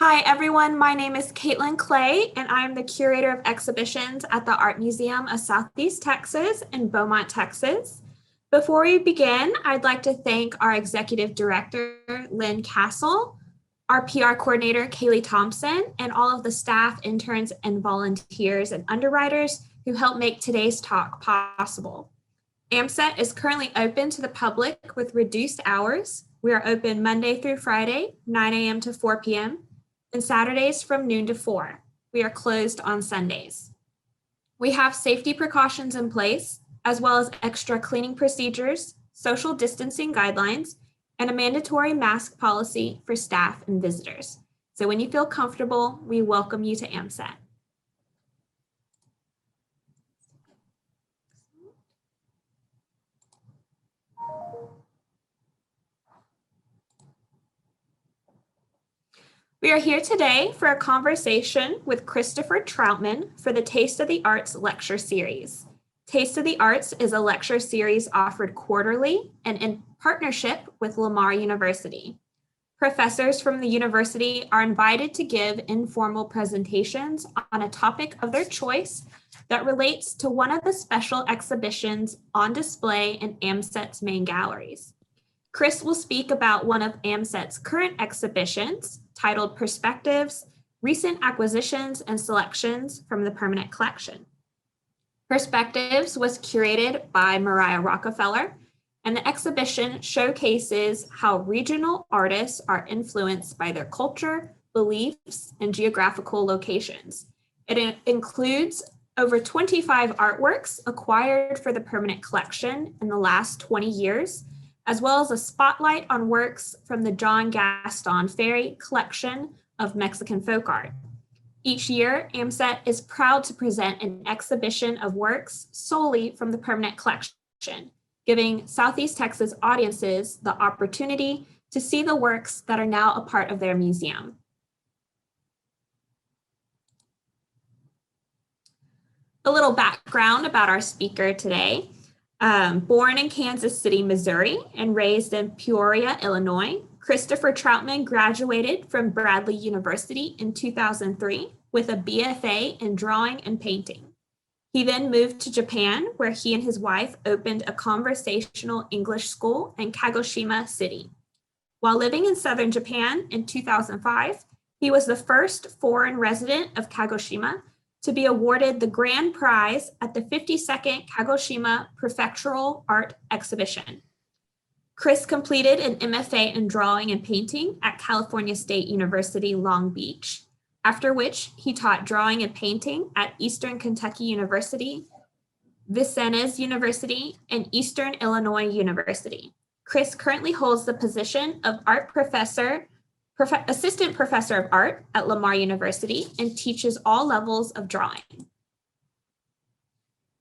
Hi, everyone. My name is Caitlin Clay, and I'm the curator of exhibitions at the Art Museum of Southeast Texas in Beaumont, Texas. Before we begin, I'd like to thank our executive director, Lynn Castle, our PR coordinator, Kaylee Thompson, and all of the staff, interns, and volunteers and underwriters who helped make today's talk possible. AMSET is currently open to the public with reduced hours. We are open Monday through Friday, 9 a.m. to 4 p.m., and Saturdays from noon to 4. We are closed on Sundays. We have safety precautions in place, as well as extra cleaning procedures, social distancing guidelines, and a mandatory mask policy for staff and visitors. So when you feel comfortable, we welcome you to AMSET. We are here today for a conversation with Christopher Troutman for the Taste of the Arts lecture series. Taste of the Arts is a lecture series offered quarterly and in partnership with Lamar University. Professors from the university are invited to give informal presentations on a topic of their choice that relates to one of the special exhibitions on display in AMSET's main galleries. Chris will speak about one of AMSET's current exhibitions titled Perspectives, Recent Acquisitions and Selections from the Permanent Collection. Perspectives was curated by Mariah Rockefeller, and the exhibition showcases how regional artists are influenced by their culture, beliefs, and geographical locations. It includes over 25 artworks acquired for the permanent collection in the last 20 years, as well as a spotlight on works from the John Gaston Ferry collection of Mexican folk art. Each year, AMSET is proud to present an exhibition of works solely from the permanent collection, giving Southeast Texas audiences the opportunity to see the works that are now a part of their museum. A little background about our speaker today. Born in Kansas City, Missouri, and raised in Peoria, Illinois, Christopher Troutman graduated from Bradley University in 2003 with a BFA in drawing and painting. He then moved to Japan, where he and his wife opened a conversational English school in Kagoshima City. While living in southern Japan in 2005, he was the first foreign resident of Kagoshima to be awarded the grand prize at the 52nd Kagoshima Prefectural Art Exhibition. Chris completed an MFA in drawing and painting at California State University, Long Beach, after which he taught drawing and painting at Eastern Kentucky University, Vincennes University, and Eastern Illinois University. Chris currently holds the position of assistant professor of art at Lamar University and teaches all levels of drawing.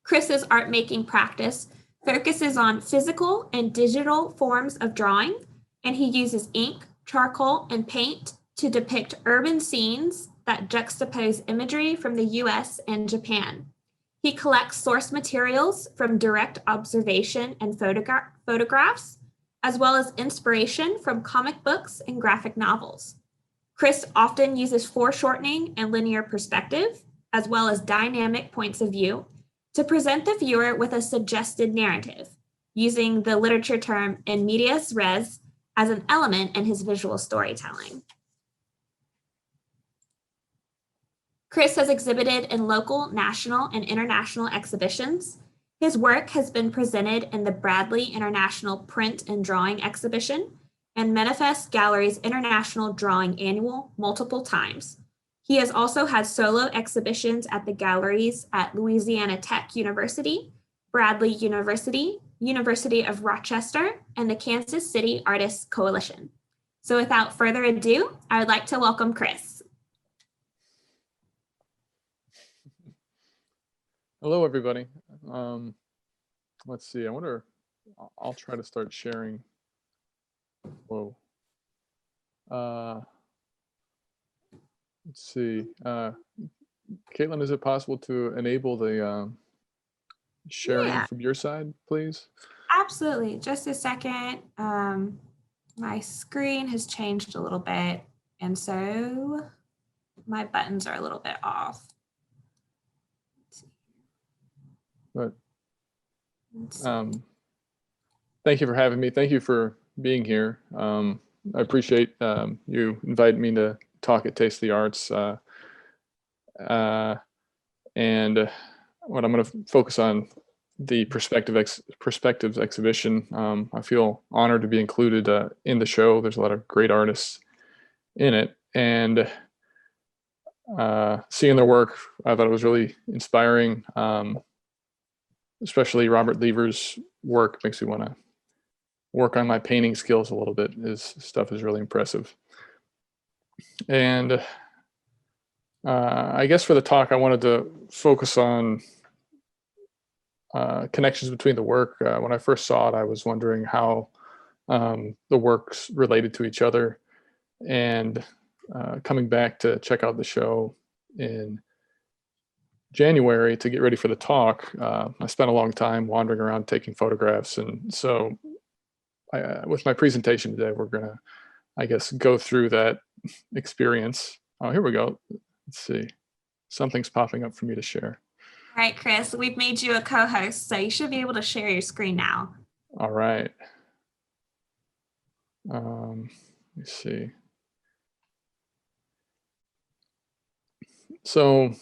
Chris's art making practice focuses on physical and digital forms of drawing, and he uses ink, charcoal, and paint to depict urban scenes that juxtapose imagery from the US and Japan. He collects source materials from direct observation and photographs, as well as inspiration from comic books and graphic novels. Chris often uses foreshortening and linear perspective, as well as dynamic points of view, to present the viewer with a suggested narrative, using the literature term in medias res as an element in his visual storytelling. Chris has exhibited in local, national, and international exhibitions. His work has been presented in the Bradley International Print and Drawing Exhibition and Manifest Gallery's International Drawing Annual multiple times. He has also had solo exhibitions at the galleries at Louisiana Tech University, Bradley University, University of Rochester, and the Kansas City Artists Coalition. So without further ado, I would like to welcome Chris. Hello, everybody. Let's see, I'll try to start sharing. Whoa. Let's see. Caitlin, is it possible to enable the sharing from your side, please? Absolutely. Just a second. My screen has changed a little bit, And so my buttons are a little bit off. But thank you for having me. Thank you for being here. I appreciate you inviting me to talk at Taste of the Arts. And what I'm going to focus on the Perspectives exhibition. I feel honored to be included in the show. There's a lot of great artists in it, and seeing their work, I thought it was really inspiring. Especially Robert Lever's work makes me want to work on my painting skills a little bit. His stuff is really impressive. And I guess for the talk, I wanted to focus on connections between the work. When I first saw it, I was wondering how the works related to each other. And coming back to check out the show in January to get ready for the talk, I spent a long time wandering around taking photographs. And so with my presentation today, we're going to, I guess, go through that experience. Oh, here we go. Let's see. Something's popping up for me to share. All right, Chris, we've made you a co-host, so you should be able to share your screen now. All right. Let me see. So,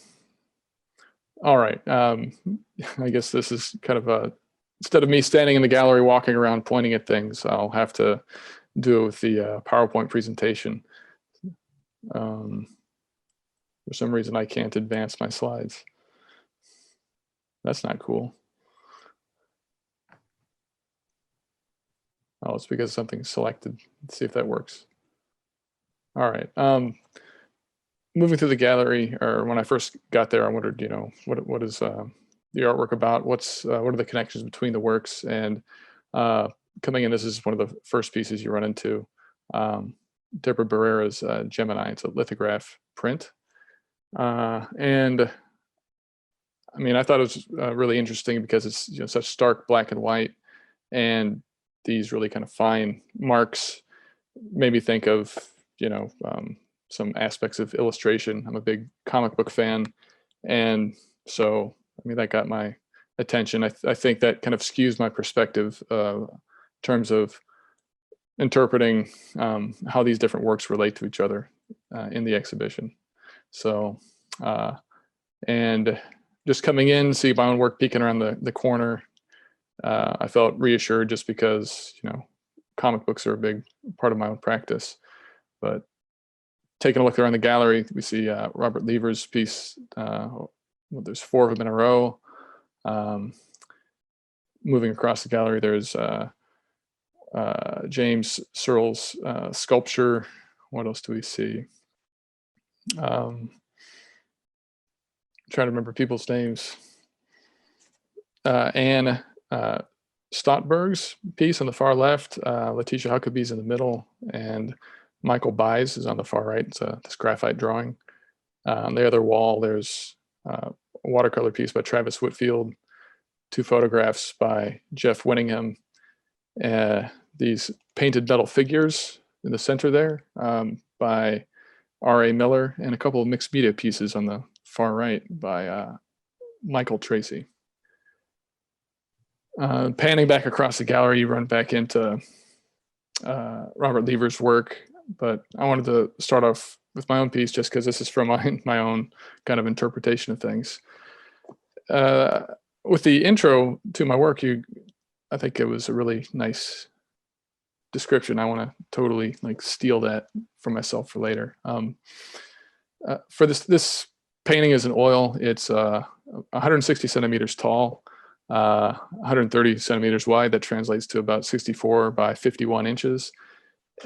all right. I guess this is kind of instead of me standing in the gallery walking around pointing at things, I'll have to do it with the PowerPoint presentation. For some reason, I can't advance my slides. That's not cool. Oh, it's because something's selected. Let's see if that works. All right. Moving through the gallery, or when I first got there, I wondered, what is the artwork about? What are the connections between the works? And coming in, this is one of the first pieces you run into. Deborah Barrera's Gemini. It's a lithograph print. And I mean, I thought it was really interesting because it's such stark black and white, and these really kind of fine marks made me think of some aspects of illustration. I'm a big comic book fan, and so I mean that got my attention. I think that kind of skews my perspective in terms of interpreting how these different works relate to each other in the exhibition. So and just coming in, see my own work peeking around the corner, I felt reassured just because, comic books are a big part of my own practice. But taking a look around the gallery, we see Robert Lever's piece. There's 4 of them in a row. Moving across the gallery, there's James Searle's sculpture. What else do we see? Trying to remember people's names. Anne Stotberg's piece on the far left, Letitia Huckabee's in the middle, and Michael Byes is on the far right. It's this graphite drawing. On the other wall, there's a watercolor piece by Travis Whitfield, 2 photographs by Jeff Winningham, these painted metal figures in the center there by R.A. Miller, and a couple of mixed media pieces on the far right by Michael Tracy. Panning back across the gallery, you run back into Robert Lever's work, but I wanted to start off with my own piece just because this is from my own kind of interpretation of things. With the intro to my work, I think it was a really nice description. I want to totally steal that for myself for later. For this painting is an oil. It's 160 centimeters tall, 130 centimeters wide. That translates to about 64 by 51 inches.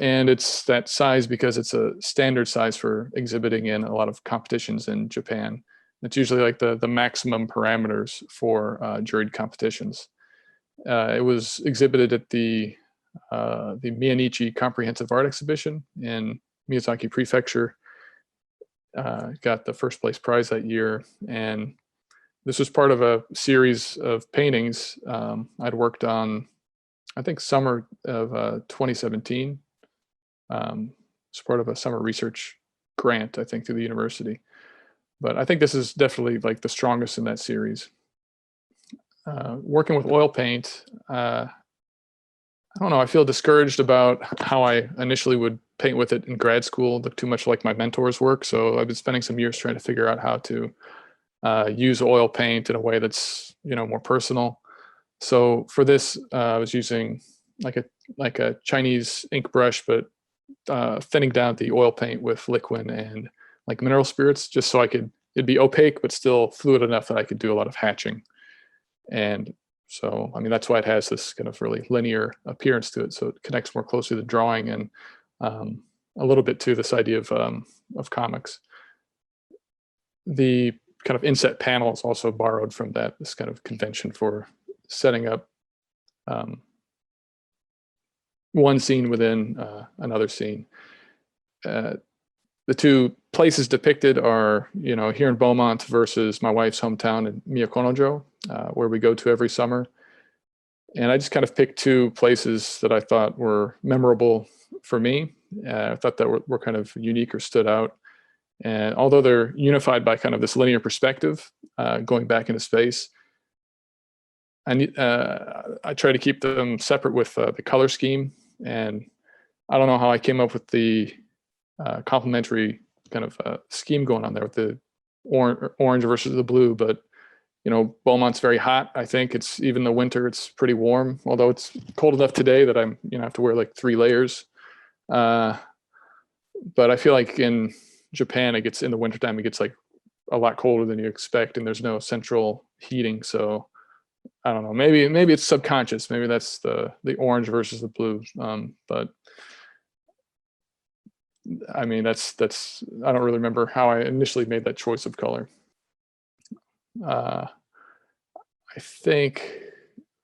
And it's that size because it's a standard size for exhibiting in a lot of competitions in Japan. It's usually like the maximum parameters for juried competitions. It was exhibited at the Miyanichi Comprehensive Art Exhibition in Miyazaki Prefecture. Got the first place prize that year, and this was part of a series of paintings I'd worked on, I think summer of 2017. as part of a summer research grant, I think, through the university. But I think this is definitely like the strongest in that series. Working with oil paint, I don't know, I feel discouraged about how I initially would paint with it in grad school. It looked too much like my mentor's work. So I've been spending some years trying to figure out how to use oil paint in a way that's, more personal. So for this, I was using like a Chinese ink brush, but thinning down the oil paint with liquid and like mineral spirits, just so it'd be opaque, but still fluid enough that I could do a lot of hatching. And so, I mean, that's why it has this kind of really linear appearance to it. So it connects more closely to the drawing and a little bit to this idea of comics. The kind of inset panel is also borrowed from this kind of convention for setting up one scene within another scene. The two places depicted are, here in Beaumont versus my wife's hometown in Miyakonojo, where we go to every summer. And I just kind of picked two places that I thought were memorable for me. I thought that were kind of unique or stood out. And although they're unified by kind of this linear perspective, going back into space, I try to keep them separate with the color scheme. And I don't know how I came up with the complementary kind of scheme going on there with the orange versus the blue, but Beaumont's very hot. I think it's even the winter, it's pretty warm, although it's cold enough today that I'm, have to wear like 3 layers. But I feel like in Japan, in the wintertime, it gets like a lot colder than you expect, and there's no central heating. So I don't know, maybe it's subconscious. Maybe that's the orange versus the blue. But I mean, that's I don't really remember how I initially made that choice of color. I think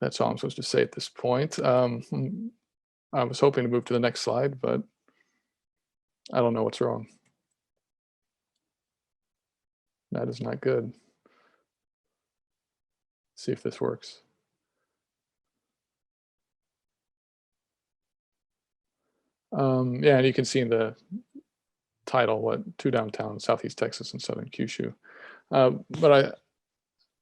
that's all I'm supposed to say at this point. I was hoping to move to the next slide, but I don't know what's wrong. That is not good. Let's see if this works. Yeah, and you can see in the title, 2 downtown, Southeast Texas and Southern Kyushu. But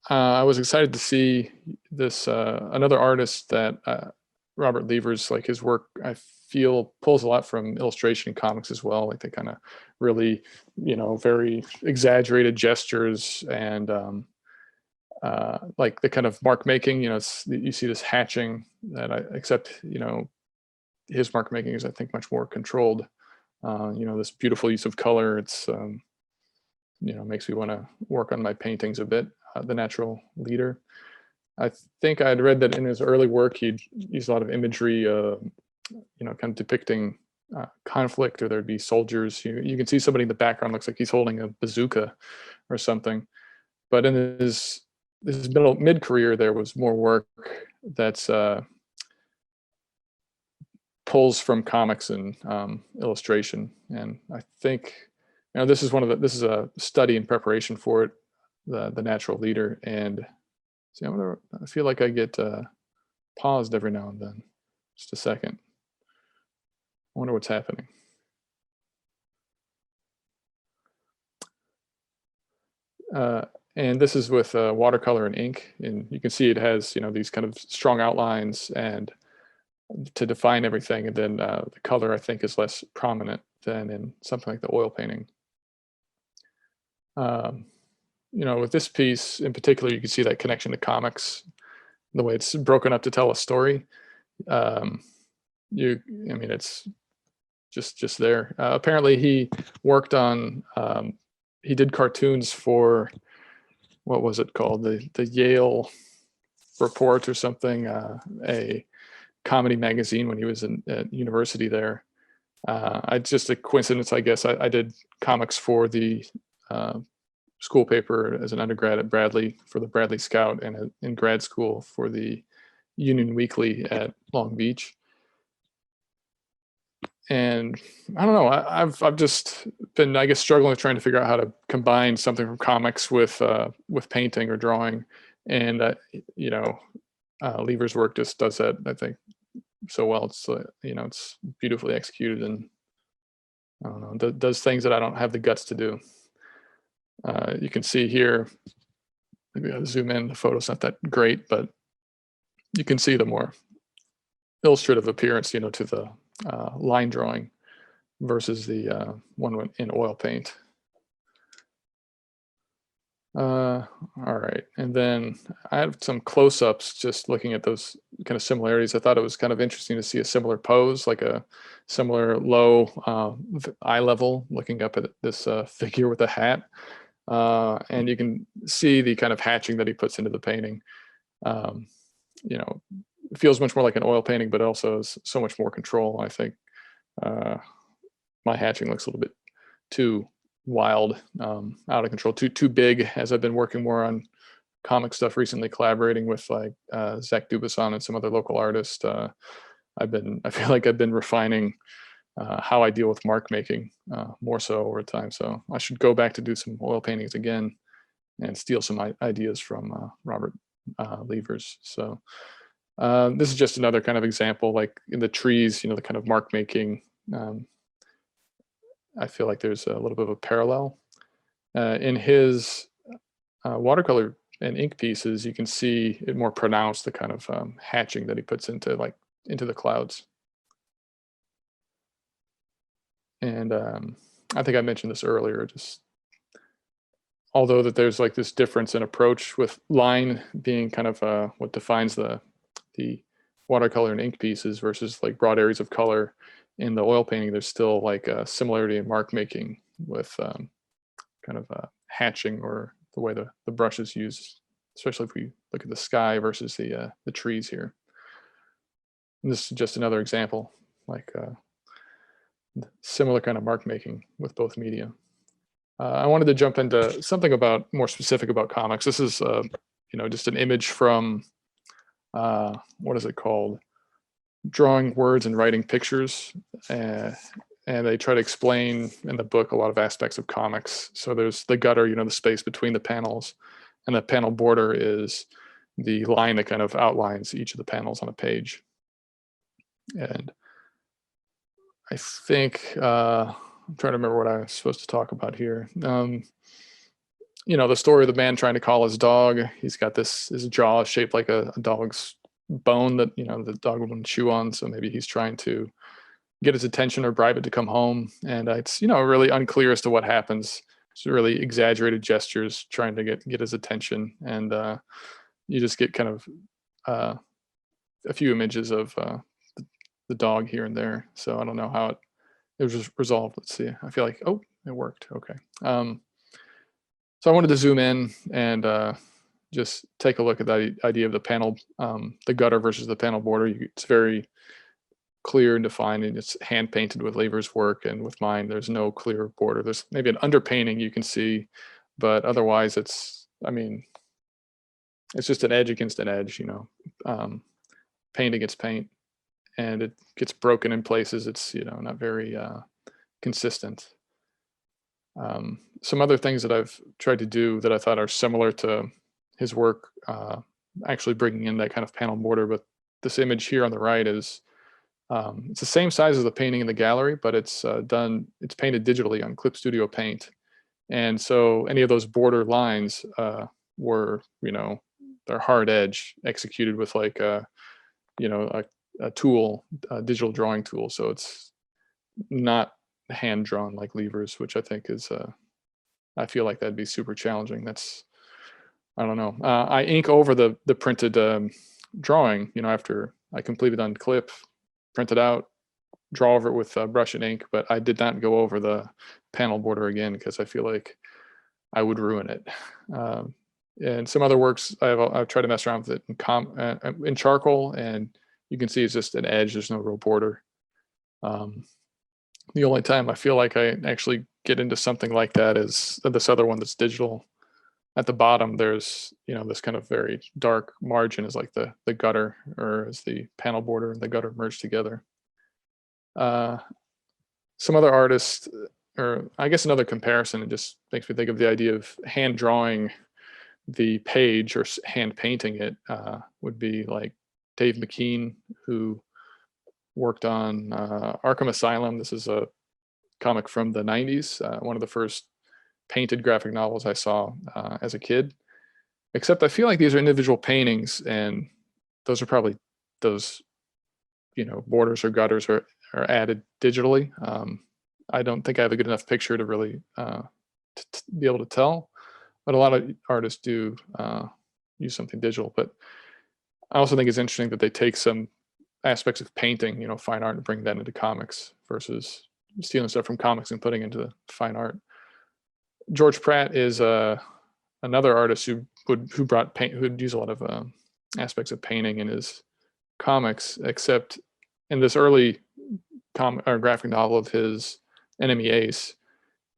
I was excited to see this another artist that Robert Lever's, like his work, I feel pulls a lot from illustration and comics as well. Like they kind of really, very exaggerated gestures and like the kind of mark making. You see this hatching except his mark making is, I think, much more controlled. This beautiful use of color. It's makes me want to work on my paintings a bit. The natural leader. I think I'd read that in his early work, he'd use a lot of imagery, kind of depicting conflict, or there'd be soldiers. You can see somebody in the background looks like he's holding a bazooka or something. But in his mid-career, there was more work that's pulls from comics and illustration. And I think, this is a study in preparation for it, the natural leader. And see, I feel like I get paused every now and then. Just a second. I wonder what's happening. And this is with watercolor and ink, and you can see it has these kind of strong outlines and to define everything, and then the color, I think, is less prominent than in something like the oil painting. With this piece in particular, you can see that connection to comics, the way it's broken up to tell a story. It's just there. Apparently he worked on, he did cartoons for, what was it called? The Yale Report or something, a comedy magazine when he was at university there. Just a coincidence, I guess. I did comics for the school paper as an undergrad at Bradley for the Bradley Scout, and in grad school for the Union Weekly at Long Beach. And I don't know, I've just been, I guess, struggling with trying to figure out how to combine something from comics with painting or drawing. And Lever's work just does that, I think, so well. It's it's beautifully executed, and I don't know, does things that I don't have the guts to do. You can see here, maybe I'll zoom in, the photo's not that great, but you can see the more illustrative appearance, to the line drawing versus the one in oil paint. All right, and then I have some close-ups just looking at those kind of similarities. I thought it was kind of interesting to see a similar pose, like a similar low eye level, looking up at this figure with a hat. And you can see the kind of hatching that he puts into the painting. It feels much more like an oil painting, but also is so much more control. I think my hatching looks a little bit too wild, out of control, too big, as I've been working more on comic stuff recently, collaborating with like Zach Dubasson and some other local artists. I feel like I've been refining how I deal with mark making more so over time. So I should go back to do some oil paintings again and steal some ideas from Robert Levers. So this is just another kind of example, like in the trees, the kind of mark making. I feel like there's a little bit of a parallel. In his watercolor and ink pieces, you can see it more pronounced, the kind of hatching that he puts into the clouds. And I think I mentioned this earlier, just although that there's like this difference in approach, with line being kind of what defines the watercolor and ink pieces versus like broad areas of color. In the oil painting, there's still like a similarity in mark making with kind of hatching, or the way the brush is used, especially if we look at the sky versus the trees here. And this is just another example, like similar kind of mark making with both media. I wanted to jump into something more specific about comics. This is just an image from what is it called? Drawing words and writing pictures, and they try to explain in the book a lot of aspects of comics. So there's the gutter, the space between the panels, and the panel border is the line that kind of outlines each of the panels on a page. And I think I'm trying to remember what I was supposed to talk about here. The story of the man trying to call his dog. He's got his jaw shaped like a dog's bone that the dog wouldn't chew on, so maybe he's trying to get his attention or bribe it to come home, and it's really unclear as to what happens. It's really exaggerated gestures trying to get his attention, and you just get kind of a few images of the dog here and there. So I don't know how it was just resolved. Let's see. I feel like, oh, it worked. Okay. So I wanted to zoom in and just take a look at that idea of the panel, the gutter versus the panel border. It's very clear and defined, and it's hand painted with Lever's work, and with mine, there's no clear border. There's maybe an underpainting you can see, but otherwise it's just an edge against an edge, paint against paint, and it gets broken in places. It's, not very consistent. Some other things that I've tried to do that I thought are similar to his work, actually bringing in that kind of panel border, but this image here on the right is, it's the same size as the painting in the gallery, but it's painted digitally on Clip Studio Paint. And so any of those border lines were, they're hard edge executed with like a tool, a digital drawing tool. So it's not hand drawn like Levers, which I think is, I feel like that'd be super challenging. I don't know. I ink over the printed drawing, after I completed on Clip, print it out, draw over it with brush and ink, but I did not go over the panel border again because I feel like I would ruin it. And some other works, I've tried to mess around with it in charcoal, and you can see it's just an edge. There's no real border. The only time I feel like I actually get into something like that is this other one that's digital. At the bottom, there's, this kind of very dark margin is like the gutter, or is the panel border and the gutter merged together. Some other artists, or I guess another comparison, it just makes me think of the idea of hand drawing the page or hand painting it, would be like Dave McKean, who worked on Arkham Asylum. This is a comic from the 90s, one of the first painted graphic novels I saw as a kid. Except I feel like these are individual paintings, and those are probably those, borders or gutters are added digitally. I don't think I have a good enough picture to really be able to tell, but a lot of artists do use something digital. But I also think it's interesting that they take some aspects of painting, fine art, and bring that into comics versus stealing stuff from comics and putting into fine art. George Pratt is another artist who would use a lot of aspects of painting in his comics, except in this early graphic novel of his, Enemy Ace,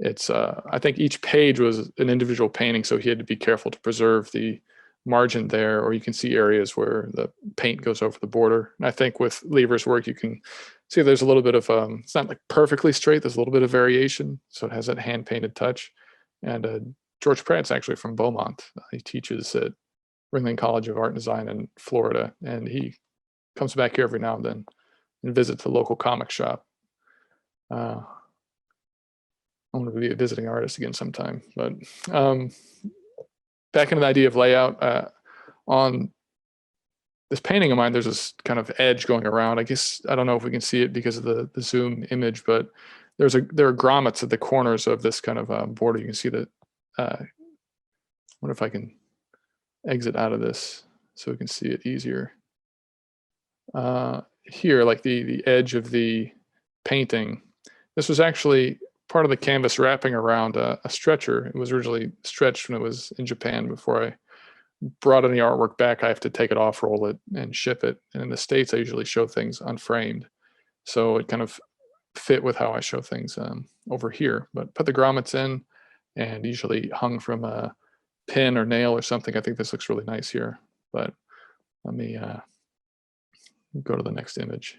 it's I think each page was an individual painting, so he had to be careful to preserve the margin there, or you can see areas where the paint goes over the border. And I think with Lever's work, you can see there's a little bit of it's not like perfectly straight, there's a little bit of variation, so it has that hand painted touch. And George Pratt's actually from Beaumont. He teaches at Ringling College of Art and Design in Florida, and he comes back here every now and then and visits the local comic shop. I want to be a visiting artist again sometime. But back into the idea of layout, on this painting of mine, there's this kind of edge going around. I guess, I don't know if we can see it because of the zoom image, but there are grommets at the corners of this kind of border. You can see that. I wonder if I can exit out of this so we can see it easier. Here, like the edge of the painting, this was actually part of the canvas wrapping around a stretcher. It was originally stretched when it was in Japan. Before I brought any artwork back, I have to take it off, roll it, and ship it. And in the States, I usually show things unframed. So it kind of fit with how I show things over here. But put the grommets in, and usually hung from a pin or nail or something. I think this looks really nice here. But let me go to the next image.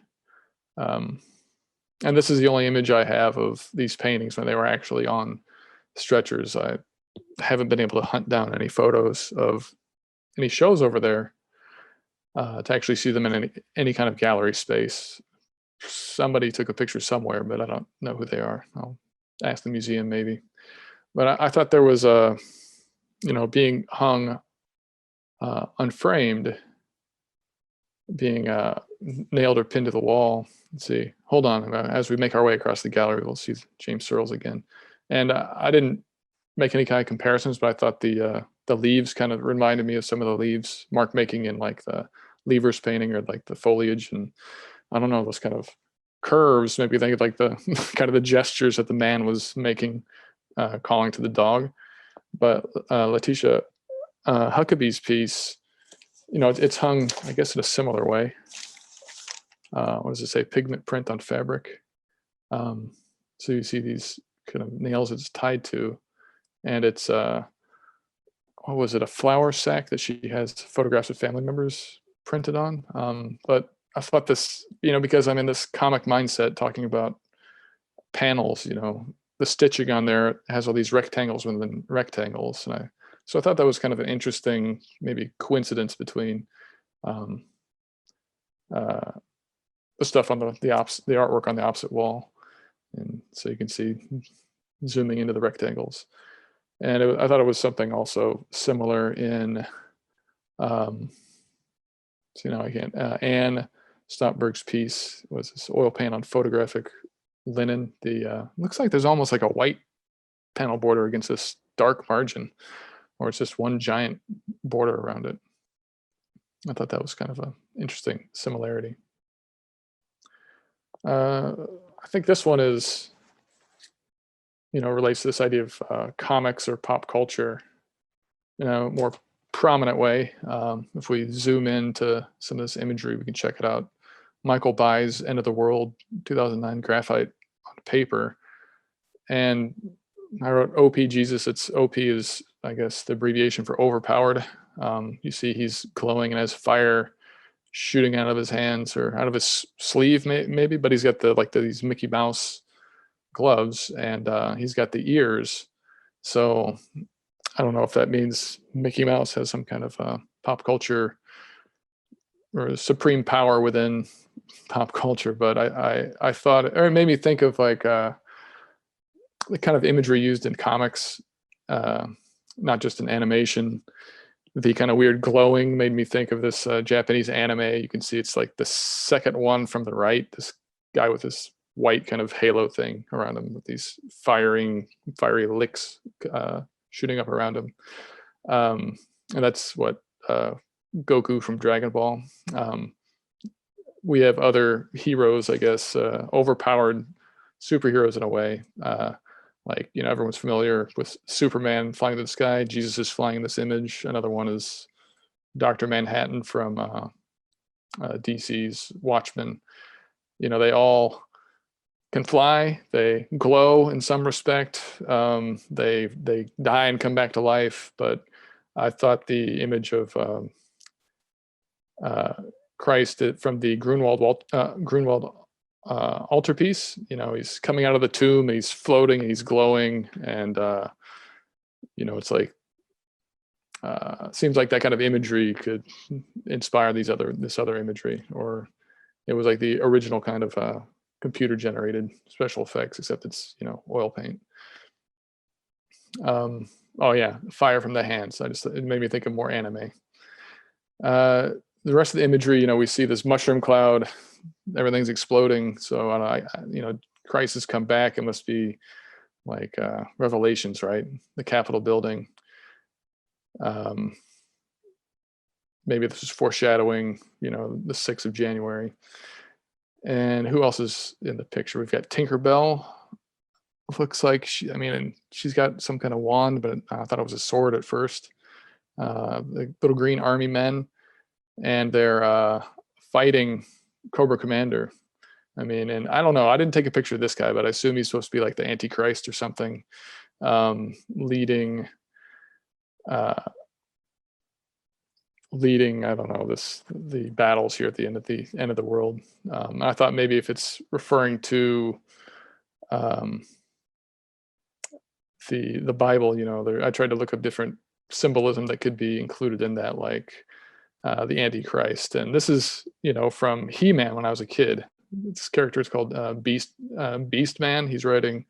And this is the only image I have of these paintings when they were actually on stretchers. I haven't been able to hunt down any photos of any shows over there to actually see them in any kind of gallery space. Somebody took a picture somewhere, but I don't know who they are. I'll ask the museum maybe. But I thought there was being hung unframed, being nailed or pinned to the wall. Let's see. Hold on. As we make our way across the gallery, we'll see James Searles again. And I didn't make any kind of comparisons, but I thought the leaves kind of reminded me of some of the leaves Mark making in like the Lever's painting, or like the foliage, and I don't know, those kind of curves. Maybe think of like the kind of the gestures that the man was making, calling to the dog. But Letitia Huckabee's piece, it's hung, I guess, in a similar way. What does it say? Pigment print on fabric. So you see these kind of nails it's tied to, and it's what was it? A flour sack that she has photographs of family members printed on. But I thought this, because I'm in this comic mindset talking about panels, the stitching on there has all these rectangles within rectangles, and so I thought that was kind of an interesting, maybe coincidence between the stuff on the artwork on the opposite wall, and so you can see zooming into the rectangles. And I thought it was something also similar in, Anne Stopberg's piece was this oil paint on photographic linen. Looks like there's almost like a white panel border against this dark margin, or it's just one giant border around it. I thought that was kind of an interesting similarity. I think this one is, relates to this idea of comics or pop culture in a more prominent way. If we zoom into some of this imagery, we can check it out. Michael Bye's End of the World 2009 graphite on paper. And I wrote OP Jesus. It's OP is, I guess, the abbreviation for overpowered. You see he's glowing and has fire shooting out of his hands or out of his sleeve maybe, but he's got these Mickey Mouse gloves, and he's got the ears. So I don't know if that means Mickey Mouse has some kind of pop culture or supreme power within pop culture, but I thought, or it made me think of like the kind of imagery used in comics, not just in animation. The kind of weird glowing made me think of this Japanese anime. You can see it's like the second one from the right, this guy with this white kind of halo thing around him with these fiery licks shooting up around him. And that's what Goku from Dragon Ball. We have other heroes, I guess, overpowered superheroes in a way. Like, everyone's familiar with Superman flying to the sky. Jesus is flying in this image. Another one is Dr. Manhattan from DC's Watchmen. They all can fly. They glow in some respect. They die and come back to life. But I thought the image of Christ from the Grunwald altarpiece, he's coming out of the tomb, and he's floating, and he's glowing, and it's like seems like that kind of imagery could inspire this other imagery, or it was like the original kind of computer generated special effects, except it's oil paint. Oh yeah, fire from the hands. It made me think of more anime. The rest of the imagery, we see this mushroom cloud, everything's exploding. So Christ has come back. It must be like Revelations, right? The Capitol building. Maybe this is foreshadowing, the 6th of January. And who else is in the picture? We've got Tinkerbell. Looks like she's got some kind of wand, but I thought it was a sword at first. The little green army men, and they're fighting Cobra Commander. And I don't know, I didn't take a picture of this guy, but I assume he's supposed to be like the Antichrist or something, leading, I don't know, the battles here at the end of the world. I thought maybe if it's referring to the Bible, I tried to look up different symbolism that could be included in that, like the Antichrist. And this is, from He-Man when I was a kid. This character is called Beast Man. He's riding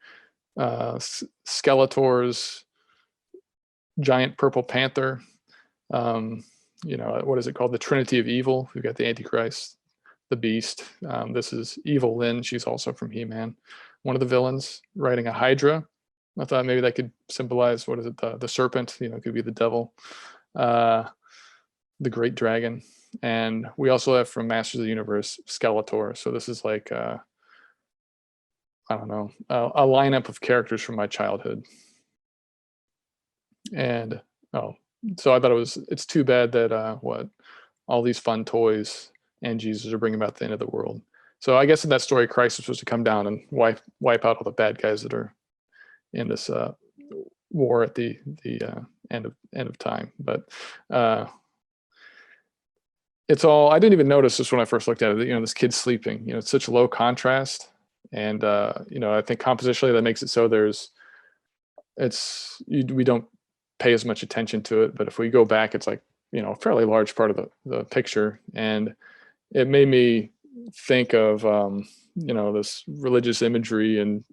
Skeletor's giant purple panther. What is it called? The Trinity of Evil. We've got the Antichrist, the Beast. This is Evil Lynn. She's also from He-Man. One of the villains riding a Hydra. I thought maybe that could symbolize, what is it? The serpent. It could be the devil. The Great Dragon. And we also have from Masters of the Universe, Skeletor. So this is like, I don't know, a lineup of characters from my childhood. And, so I thought it's too bad that, all these fun toys and Jesus are bringing about the end of the world. So I guess in that story, Christ is supposed to come down and wipe out all the bad guys that are in this war at the end of time. But, it's all, I didn't even notice this when I first looked at it, this kid's sleeping, it's such low contrast. And, I think compositionally that makes it so we don't pay as much attention to it. But if we go back, it's like, a fairly large part of the picture. And it made me think of, this religious imagery and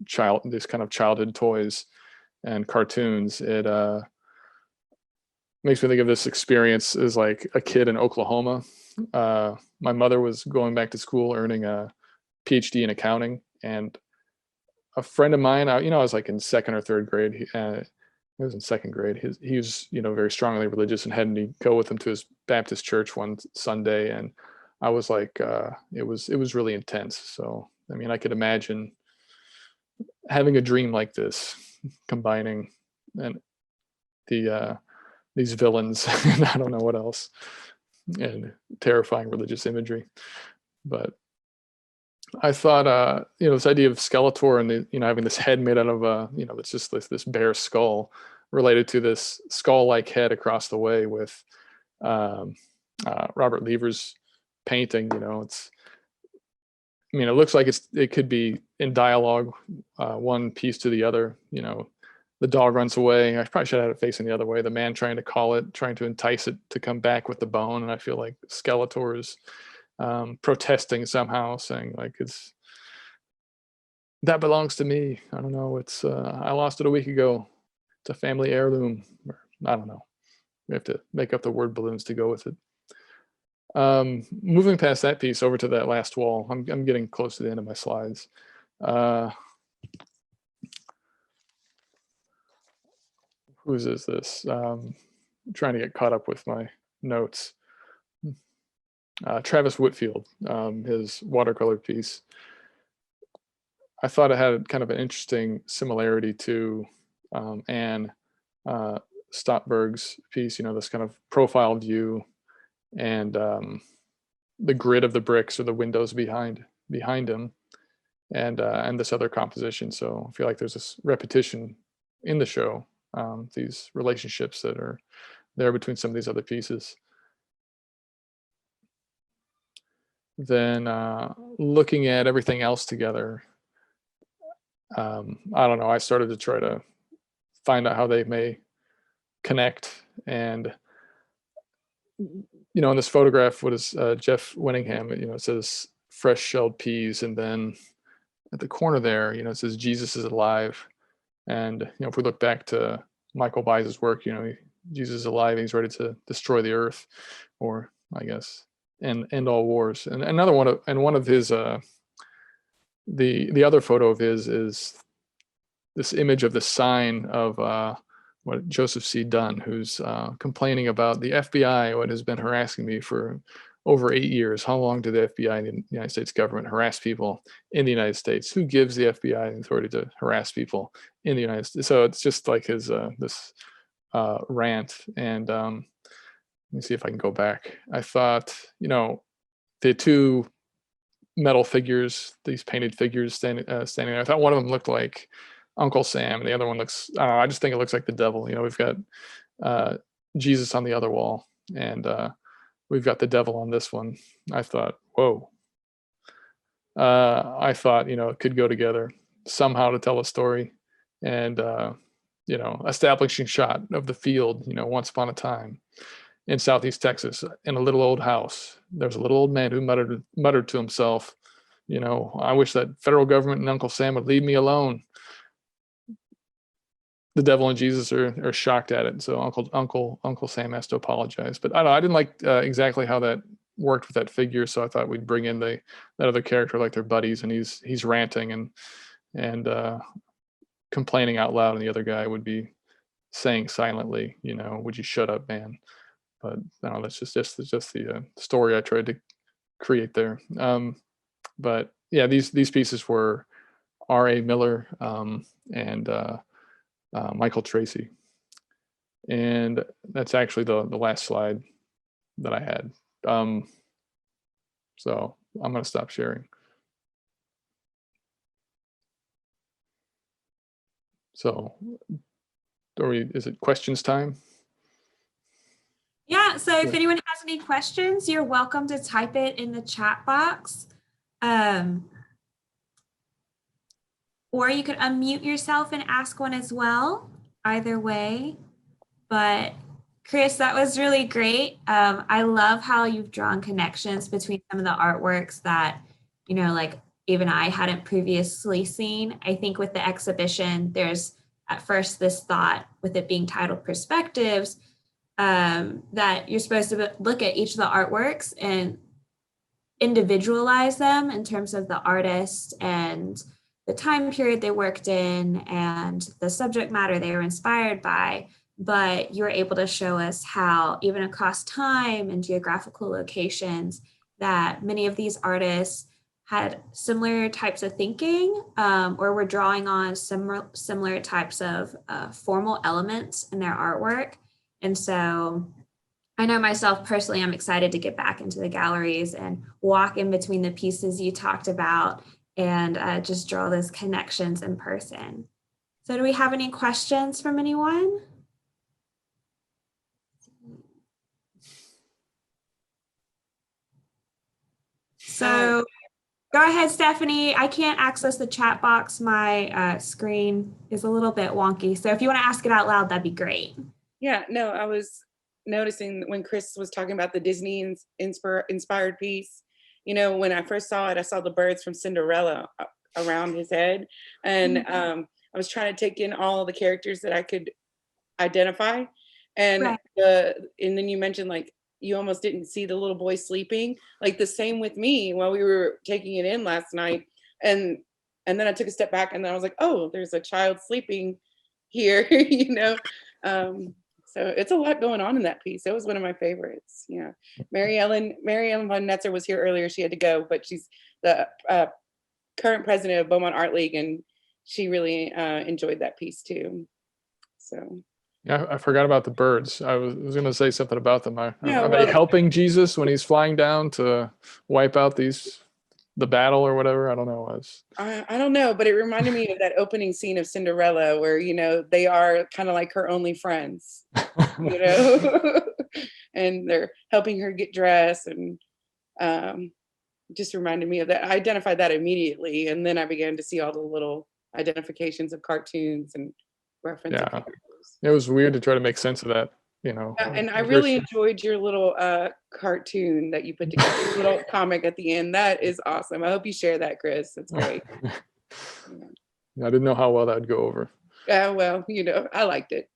this kind of childhood toys and cartoons. It makes me think of this experience as like a kid in Oklahoma. My mother was going back to school, earning a PhD in accounting, and a friend of mine, I was like in second or third grade. He was in second grade. He was, very strongly religious, and had me go with him to his Baptist church one Sunday, and I was like, it was really intense. So, I could imagine having a dream like this, combining and these villains, and I don't know what else, and terrifying religious imagery. But I thought, this idea of Skeletor and having this head made out of it's just this bare skull, related to this skull-like head across the way with Robert Lever's painting. It looks like it could be in dialogue, one piece to the other. The dog runs away. I probably should have had it facing the other way. The man trying to call it, trying to entice it to come back with the bone. And I feel like Skeletor is protesting somehow, saying like that belongs to me. I don't know. It's I lost it a week ago. It's a family heirloom. Or, I don't know. We have to make up the word balloons to go with it. Moving past that piece over to that last wall. I'm getting close to the end of my slides. Whose is this? I'm trying to get caught up with my notes. Travis Whitfield, his watercolor piece. I thought it had kind of an interesting similarity to Anne Stopberg's piece, this kind of profile view and the grid of the bricks or the windows behind him and this other composition. So I feel like there's this repetition in the show, these relationships that are there between some of these other pieces. Then looking at everything else together, I don't know, I started to try to find out how they may connect. And, in this photograph, what is Jeff Winningham, it says fresh shelled peas. And then at the corner there, it says Jesus is alive. And, if we look back to Michael Byes' work, Jesus is alive and he's ready to destroy the earth, or I guess, end all wars. And another one of his, the other photo of his is this image of the sign of what Joseph C. Dunn, who's complaining about the FBI, what has been harassing me for over 8 years. How long did the FBI and the United States government harass people in the United States? Who gives the FBI the authority to harass people in the United States? So it's just like his this rant. And let me see if I can go back. I thought, the two metal figures, these painted figures standing there, I thought one of them looked like Uncle Sam, and the other one looks, I don't know, I just think it looks like the devil. We've got Jesus on the other wall, and we've got the devil on this one. I thought, whoa. I thought, it could go together somehow to tell a story. And, establishing shot of the field, once upon a time in Southeast Texas, in a little old house. There's a little old man who muttered to himself, I wish that federal government and Uncle Sam would leave me alone. The devil and Jesus are shocked at it. So Uncle Sam has to apologize. But I don't know, I didn't like exactly how that worked with that figure. So I thought we'd bring in that other character like they're buddies, and he's ranting and complaining out loud, and the other guy would be saying silently, would you shut up, man? But no, that's just the story I tried to create there. But yeah, these pieces were R.A. Miller and Michael Tracy. And that's actually the last slide that I had. So I'm going to stop sharing. So is it questions time? Yeah, so if anyone has any questions, you're welcome to type it in the chat box. Or you could unmute yourself and ask one as well, either way. But Chris, that was really great. I love how you've drawn connections between some of the artworks that, like even I hadn't previously seen. I think with the exhibition, there's at first this thought with it being titled Perspectives, that you're supposed to look at each of the artworks and individualize them in terms of the artist and the time period they worked in and the subject matter they were inspired by. But you were able to show us how even across time and geographical locations that many of these artists had similar types of thinking, or were drawing on similar types of formal elements in their artwork. And so I know myself personally, I'm excited to get back into the galleries and walk in between the pieces you talked about and just draw those connections in person. So do we have any questions from anyone? So go ahead, Stephanie. I can't access the chat box. My screen is a little bit wonky. So if you want to ask it out loud, that'd be great. Yeah, no, I was noticing when Chris was talking about the Disney inspired piece, when I first saw it, I saw the birds from Cinderella. around his head. And I was trying to take in all the characters that I could identify. And Right. and then you mentioned like you almost didn't see the little boy sleeping. Like the same with me while we were taking it in last night. And then I took a step back and then I was like, oh, there's a child sleeping here, you know. So it's a lot going on in that piece. It was one of my favorites. Yeah. Mary Ellen von Netzer was here earlier. She had to go, but she's the current president of Beaumont Art League, and she really enjoyed that piece too. So. Yeah, I forgot about the birds. I was going to say something about them. Are Yeah, they well, helping Jesus when he's flying down to wipe out the battle or whatever? I don't know. I don't know, but it reminded me of that opening scene of Cinderella where, you know, they are kind of like her only friends, you know, and they're helping her get dressed, and just reminded me of that. I identified that immediately, and then I began to see all the little identifications of cartoons and references. Yeah, it was weird to try to make sense of that, you know. And I really enjoyed your little cartoon that you put together, your little comic at the end. That is awesome. I hope you share that, Chris. It's great. I didn't know how well that would go over. Yeah, well, you know, I liked it.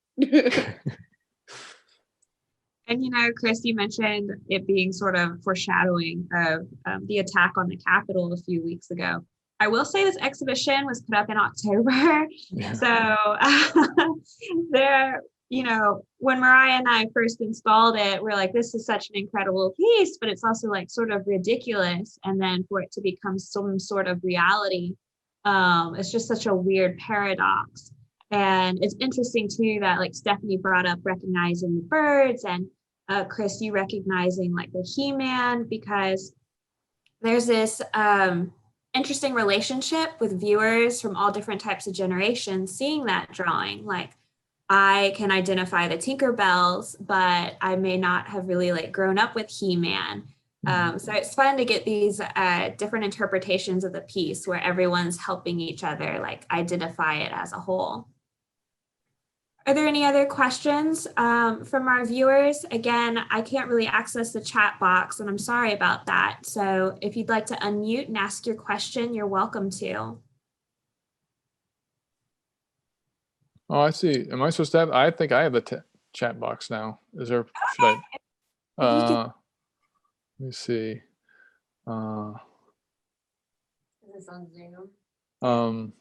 And, you know, Chris, you mentioned it being sort of foreshadowing of the attack on the Capitol a few weeks ago. I will say this exhibition was put up in October. Yeah. So there, you know, when Mariah and I first installed it, we're like, this is such an incredible piece, but it's also like sort of ridiculous. And then for it to become some sort of reality, it's just such a weird paradox. And it's interesting too that like Stephanie brought up recognizing the birds, and Chris, you recognizing like the He-Man, because there's this interesting relationship with viewers from all different types of generations seeing that drawing. Like I can identify the Tinkerbells, but I may not have really like grown up with He-Man. So it's fun to get these different interpretations of the piece where everyone's helping each other like identify it as a whole. Are there any other questions from our viewers? Again, I can't really access the chat box, and I'm sorry about that. So if you'd like to unmute and ask your question, you're welcome to. Oh, I see. Am I supposed to have? I think I have the chat box now. Is there? Should I? Let me see. Is this on Zoom?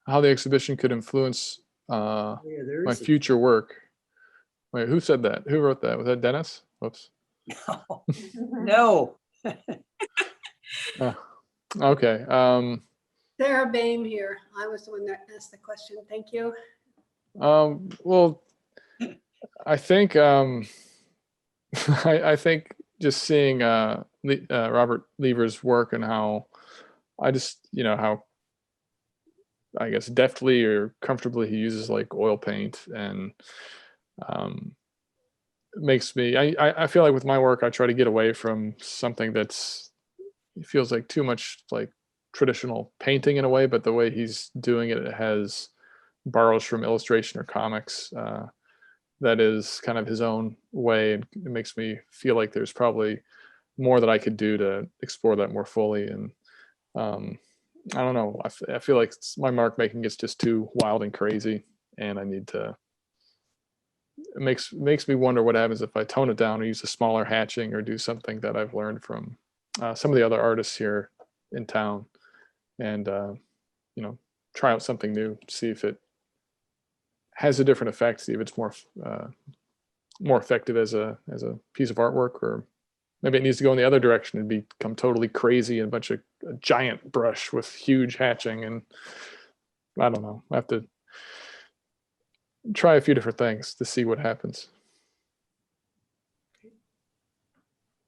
How the exhibition could influence my future work. Wait, who said that? Who wrote that? Was that Dennis? Whoops. No. Okay. Sarah Bame here. I was the one that asked the question. Thank you. Well, I think I think just seeing Robert Lever's work and how I just, you know, how I guess deftly or comfortably he uses like oil paint, and makes me, I feel like with my work I try to get away from something that's, it feels like too much like traditional painting in a way, but the way he's doing it, it has borrows from illustration or comics that is kind of his own way, and it makes me feel like there's probably more that I could do to explore that more fully. And I don't know, I feel like my mark making is just too wild and crazy, and I need to, it makes me wonder what happens if I tone it down or use a smaller hatching or do something that I've learned from some of the other artists here in town, and you know, try out something new, see if it has a different effect, see if it's more effective as a piece of artwork, or maybe it needs to go in the other direction and become totally crazy and a giant brush with huge hatching. And I don't know, I have to try a few different things to see what happens.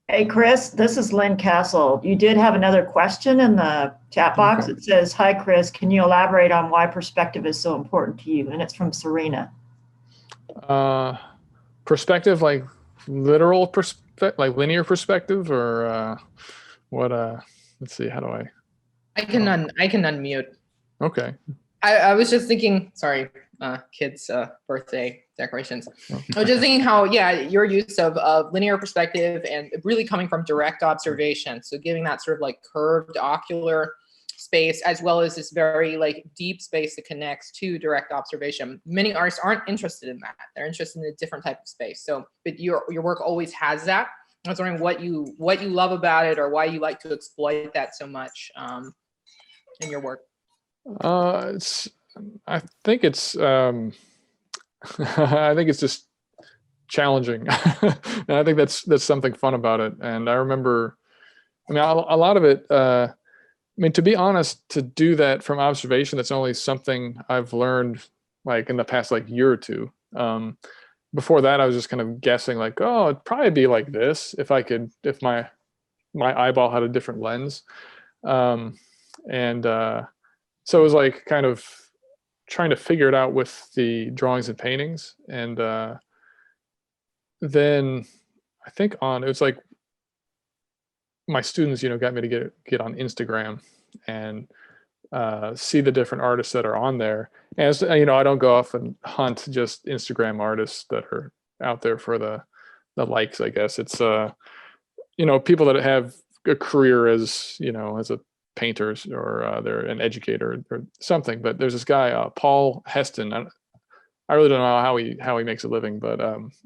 Hey, Chris, this is Lynn Castle. You did have another question in the chat box. Okay. It says, hi, Chris, can you elaborate on why perspective is so important to you? And it's from Serena. Perspective, like literal perspective, like linear perspective, or what? Let's see, how do I? I can unmute. Okay. I was just thinking, sorry, kids' birthday decorations. Oh. I was just thinking how, yeah, your use of linear perspective and really coming from direct observation. So giving that sort of like curved ocular space, as well as this very like deep space that connects to direct observation. Many artists aren't interested in that. They're interested in a different type of space. So, but your work always has that. I was wondering what you love about it, or why you like to exploit that so much in your work. I think it's I think it's just challenging. And I think that's something fun about it. And I remember, I mean, a lot of it, I mean, to be honest, to do that from observation, that's only something I've learned like in the past like year or two. Before that, I was just kind of guessing like, oh, it'd probably be like this if my eyeball had a different lens. So it was like kind of trying to figure it out with the drawings and paintings. And then I think it's like my students, got me to get on Instagram and see the different artists that are on there. And I don't go off and hunt just Instagram artists that are out there for the likes, I guess. It's people that have a career as as a painter, or they're an educator or something. But there's this guy, Paul Heston. I really don't know how he makes a living, but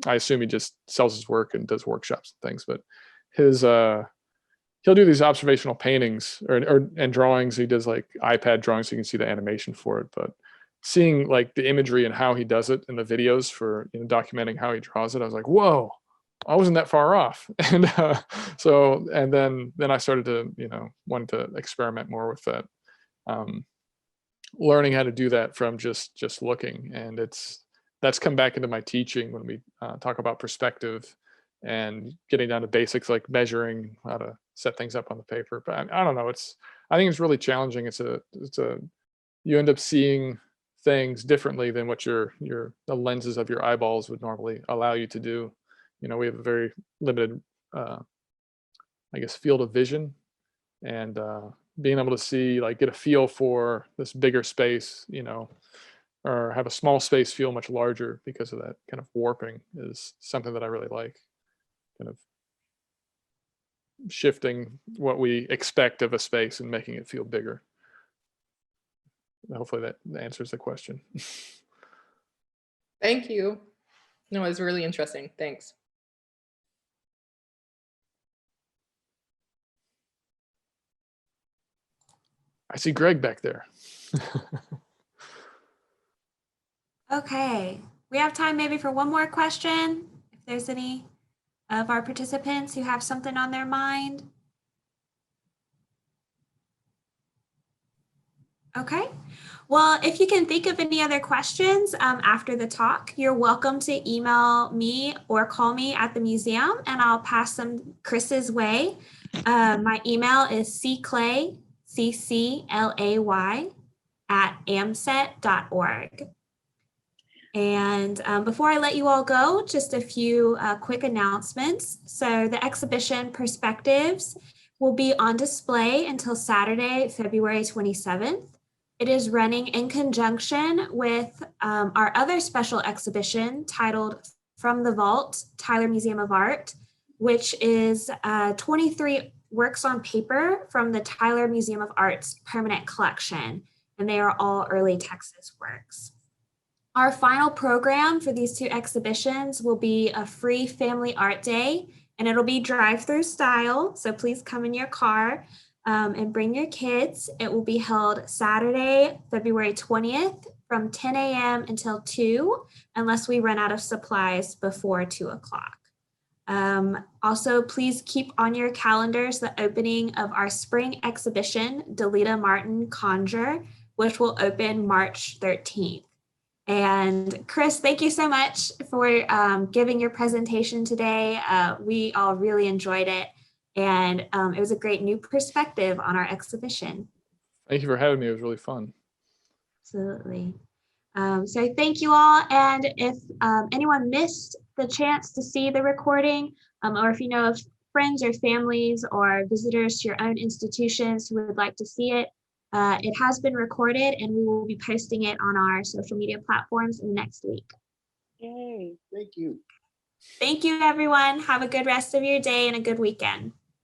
I assume he just sells his work and does workshops and things. But his he'll do these observational paintings and drawings. He does like iPad drawings, so you can see the animation for it. But seeing like the imagery and how he does it in the videos for documenting how he draws it, I was like, whoa, I wasn't that far off. And then I started to wanted to experiment more with that, learning how to do that from just looking. And that's come back into my teaching when we talk about perspective and getting down to basics like measuring, how to set things up on the paper. But I don't know, I think it's really challenging. You end up seeing things differently than what the lenses of your eyeballs would normally allow you to do. We have a very limited I guess field of vision, and being able to see, like, get a feel for this bigger space, or have a small space feel much larger because of that kind of warping, is something that I really like. Kind of shifting what we expect of a space and making it feel bigger. Hopefully that answers the question. Thank you. No, it was really interesting. Thanks. I see Greg back there. Okay, we have time maybe for one more question. If there's any of our participants who have something on their mind. Okay, well, if you can think of any other questions after the talk, you're welcome to email me or call me at the museum, and I'll pass them Chris's way. My email is cclay, CCLAY, @amset.org. And before I let you all go, just a few quick announcements. So the exhibition Perspectives will be on display until Saturday, February 27th. It is running in conjunction with our other special exhibition titled From the Vault, Tyler Museum of Art, which is 23 works on paper from the Tyler Museum of Art's permanent collection, and they are all early Texas works. Our final program for these two exhibitions will be a free family art day, and it'll be drive-through style, so please come in your car and bring your kids. It will be held Saturday, February 20th from 10 a.m. until 2, unless we run out of supplies before 2 o'clock. Also, please keep on your calendars the opening of our spring exhibition, Delita Martin Conjure, which will open March 13th. And Chris, thank you so much for giving your presentation today. We all really enjoyed it, and it was a great new perspective on our exhibition. Thank you for having me. It was really fun. Absolutely. So thank you all. And if anyone missed the chance to see the recording, or if you know of friends or families or visitors to your own institutions who would like to see it, it has been recorded, and we will be posting it on our social media platforms in the next week. Yay, thank you. Thank you, everyone. Have a good rest of your day and a good weekend.